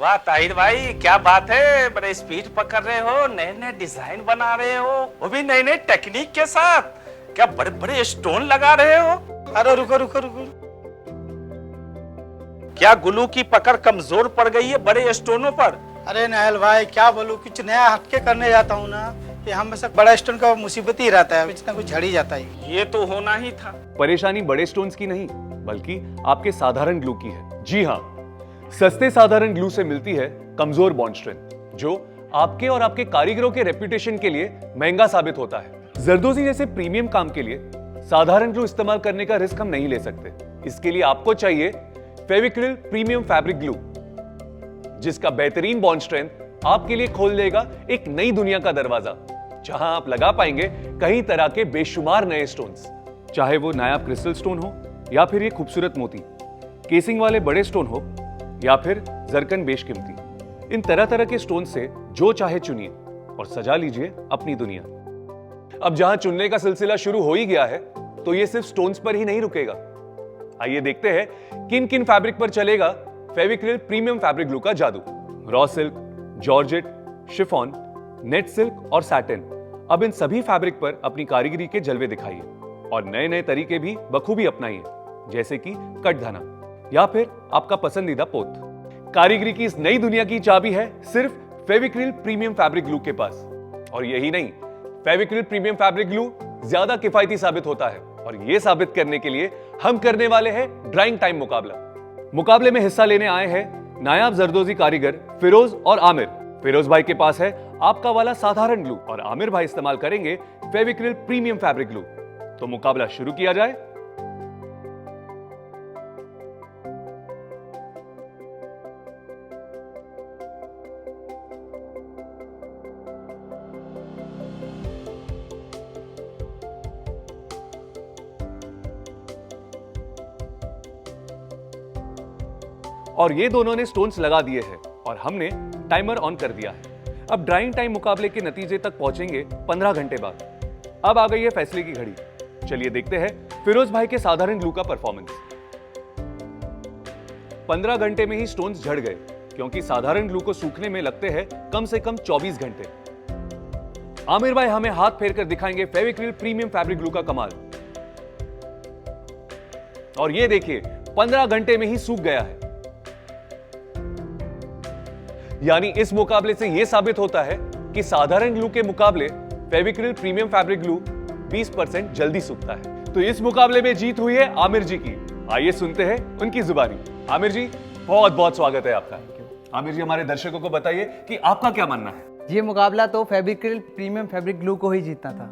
वाह ताहिर भाई, क्या बात है, बड़े स्पीड पकड़ रहे हो, नए नए डिजाइन बना रहे हो, वो भी नई नई टेक्निक के साथ। क्या बड़े बड़े स्टोन लगा रहे हो? अरे रुको रुको रुको, क्या गुल्लू की पकड़ कमजोर पड़ गई है बड़े स्टोनों पर? अरे नायल भाई क्या बोलूं, कुछ नया हटके करने जाता हूँ ना कि हमेशा बड़ा स्टोन का मुसीबत ही रहता है, कुछ ना कुछ झड़ ही जाता है। ये तो होना ही था। परेशानी बड़े स्टोन्स की नहीं बल्कि आपके साधारण ग्लू की है। जी हाँ, सस्ते साधारण ग्लू से मिलती है कमजोर बॉन्ड स्ट्रेंथ, जो आपके और आपके कारीगरों के रेपुटेशन के लिए महंगा साबित होता है। जरदोजी जैसे प्रीमियम काम के लिए साधारण ग्लू इस्तेमाल करने का रिस्क हम नहीं ले सकते। इसके लिए आपको चाहिए फेविक्रिल प्रीमियम फैब्रिक ग्लू, जिसका बेहतरीन बॉन्ड स्ट्रेंथ आपके लिए खोल देगा एक नई दुनिया का दरवाजा, जहां आप लगा पाएंगे कई तरह के बेशुमार नए स्टोन्स। चाहे वो नायाब क्रिस्टल स्टोन हो या फिर ये खूबसूरत मोती, केसिंग वाले बड़े स्टोन हो या फिर जरकन बेशकीमती, इन तरह तरह के स्टोन से जो चाहे चुनिए और सजा लीजिए अपनी दुनिया। अब जहां चुनने का सिलसिला शुरू हो ही गया है, तो ये सिर्फ स्टोन्स पर ही नहीं रुकेगा। आइए देखते हैं किन किन फैब्रिक पर चलेगा फेविक्रिल प्रीमियम फैब्रिक ग्लू का जादू। Raw silk, georgette, chiffon, net silk और सैटिन, अब इन सभी फैब्रिक पर अपनी कारीगरी के जलवे दिखाइए और नए नए तरीके भी बखूबी अपनाइए, जैसे कि कटधना या फिर आपका पसंदीदा पोत। कारीगरी की इस नई दुनिया की चाबी है सिर्फ फेविक्रिल प्रीमियम फैब्रिक ग्लू के पास। और यही नहीं, फेविक्रिल प्रीमियम फैब्रिक ग्लू ज्यादा किफायती साबित होता है, और यह साबित करने के लिए हम करने वाले हैं ड्राइंग टाइम मुकाबला। मुकाबले में हिस्सा लेने आए हैं नायाब जरदोजी कारीगर फिरोज और आमिर। फिरोज भाई के पास है आपका वाला साधारण ग्लू और आमिर भाई इस्तेमाल करेंगे फेविक्रिल प्रीमियम फैब्रिक ग्लू। तो मुकाबला शुरू किया जाए। और ये दोनों ने स्टोन्स लगा दिए हैं और हमने टाइमर ऑन कर दिया है। अब ड्राइंग टाइम मुकाबले के नतीजे तक पहुंचेंगे 15 घंटे बाद। अब आ गई है फैसले की घड़ी। चलिए देखते हैं फिरोज भाई के साधारण ग्लू का परफॉर्मेंस। 15 घंटे में ही स्टोन्स झड़ गए, क्योंकि साधारण ग्लू को सूखने में लगते हैं कम से कम 24 घंटे। आमिर भाई हमें हाथ फेर कर दिखाएंगे फेविक्रिल प्रीमियम फैब्रिक ग्लू का कमाल। और ये देखिए 15 घंटे में ही सूख गया है। यानी इस मुकाबले से यह साबित होता है कि साधारण ग्लू के मुकाबले फेविक्रिल प्रीमियम फैब्रिक ग्लू 20% जल्दी सूखता है। तो इस मुकाबले में जीत हुई है आमिर जी की। आइए सुनते हैं उनकी जुबानी। आमिर जी, बहुत बहुत स्वागत है आपका। आमिर जी, हमारे दर्शकों को बताइए कि आपका क्या मानना है। ये मुकाबला तो फेविक्रिल प्रीमियम फैब्रिक ग्लू को ही जीतना था,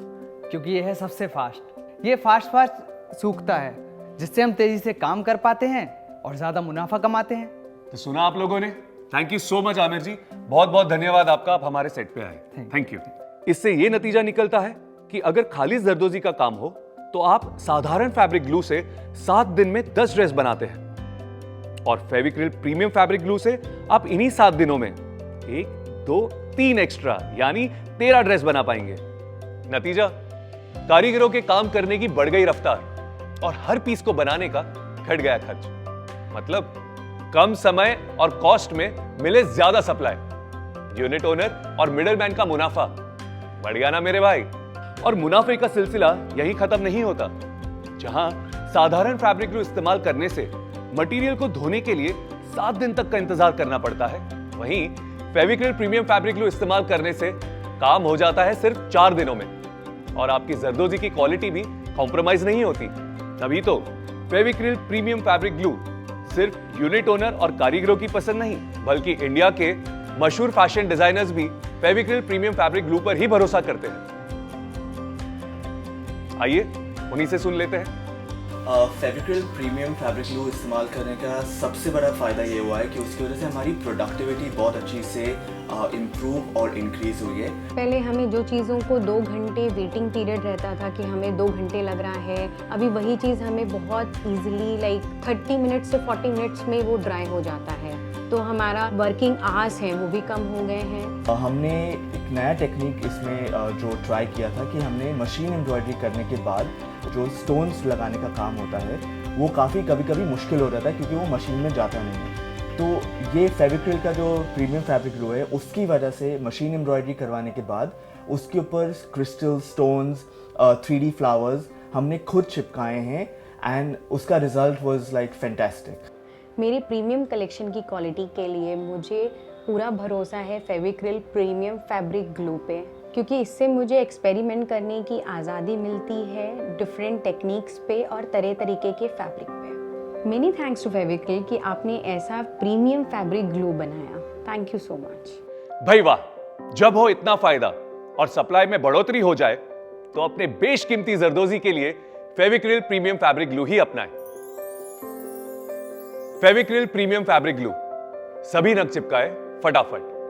क्योंकि ये है सबसे फास्ट। ये फास्ट सूखता है, जिससे हम तेजी से काम कर पाते हैं और ज्यादा मुनाफा कमाते हैं। तो सुना आप लोगों ने। Thank you so much Aamir ji, बहुत बहुत धन्यवाद आपका, आप हमारे सेट पे आए। Thank you. इससे ये नतीजा निकलता है कि अगर खालिस जरदोजी का काम हो तो आप साधारण फैब्रिक ग्लू से 7 दिन में 10 ड्रेस बनाते हैं, और फेविक्रिल प्रीमियम फैब्रिक ग्लू से आप इन्हीं 7 दिनों में 1, 2, 3 एक्स्ट्रा यानी 13 ड्रेस बना पाएंगे। नतीजा, कारीगरों के काम करने की बढ़ गई रफ्तार और हर पीस को बनाने का घट गया खर्च। मतलब कम समय और कॉस्ट में मिले ज्यादा सप्लाई। यूनिट ओनर और मिडलमैन का मुनाफा बढ़ गया ना मेरे भाई। और मुनाफे का सिलसिला यही खत्म नहीं होता। जहां साधारण फैब्रिक ग्लू इस्तेमाल करने से मटेरियल को धोने के लिए 7 दिन तक का इंतजार करना पड़ता है, वहीं फेविक्रिल प्रीमियम फैब्रिक ग्लू इस्तेमाल करने से काम हो जाता है सिर्फ 4 दिनों में, और आपकी जरदोजी की क्वालिटी भी कॉम्प्रोमाइज नहीं होती। तभी तो फेविक्रिल प्रीमियम फैब्रिक ग्लू सिर्फ यूनिट ओनर और कारीगरों की पसंद नहीं, बल्कि इंडिया के मशहूर फैशन डिजाइनर्स भी फेविक्रिल प्रीमियम फैब्रिक ग्लू पर ही भरोसा करते हैं। आइए उन्हीं से सुन लेते हैं। फेविक्रिल प्रीमियम फैब्रिक ग्लू इस्तेमाल करने का सबसे बड़ा फ़ायदा ये हुआ है कि उसकी वजह से हमारी प्रोडक्टिविटी बहुत अच्छी से इम्प्रूव और इंक्रीज़ हुई है। पहले हमें जो चीज़ों को 2 घंटे वेटिंग पीरियड रहता था कि हमें 2 घंटे लग रहा है, अभी वही चीज़ हमें बहुत इजीली 30 मिनट से 40 मिनट्स में वो ड्राई हो जाता है। तो हमारा वर्किंग आवर्स हैं वो भी कम हो गए हैं। हमने एक नया टेक्निक इसमें जो ट्राई किया था कि हमने मशीन एम्ब्रॉयडरी करने के बाद जो स्टोन्स लगाने का काम होता है वो काफ़ी कभी कभी मुश्किल हो रहा था, क्योंकि वो मशीन में जाता नहीं है। तो ये फेविक्रिल का जो प्रीमियम फैब्रिक ग्लू है उसकी वजह से मशीन एम्ब्रॉयडरी करवाने के बाद उसके ऊपर क्रिस्टल स्टोन्स 3D फ्लावर्स हमने खुद चिपकाए हैं एंड उसका रिजल्ट वाज लाइक फैंटास्टिक। मेरी प्रीमियम कलेक्शन की क्वालिटी के लिए मुझे पूरा भरोसा है फेविक्रिल प्रीमियम फैब्रिक ग्लू पे, क्योंकि इससे मुझे एक्सपेरिमेंट करने की आज़ादी मिलती है डिफरेंट टेक्निक्स पे और तरह तरीके के फैब्रिक पे। मेनी थैंक्स टू फेविक्रिल कि आपने ऐसा प्रीमियम फैब्रिक ग्लू बनाया। Thank you so much. भाई वाह, जब हो इतना फायदा और सप्लाई में बढ़ोतरी हो जाए तो अपने बेशकीमती जरदोजी के लिए फेविक्रिल प्रीमियम फैब्रिक ग्लू ही अपनाएं। फेविक्रिल प्रीमियम फैब्रिक ग्लू, सभी नग चिपकाए फटाफट।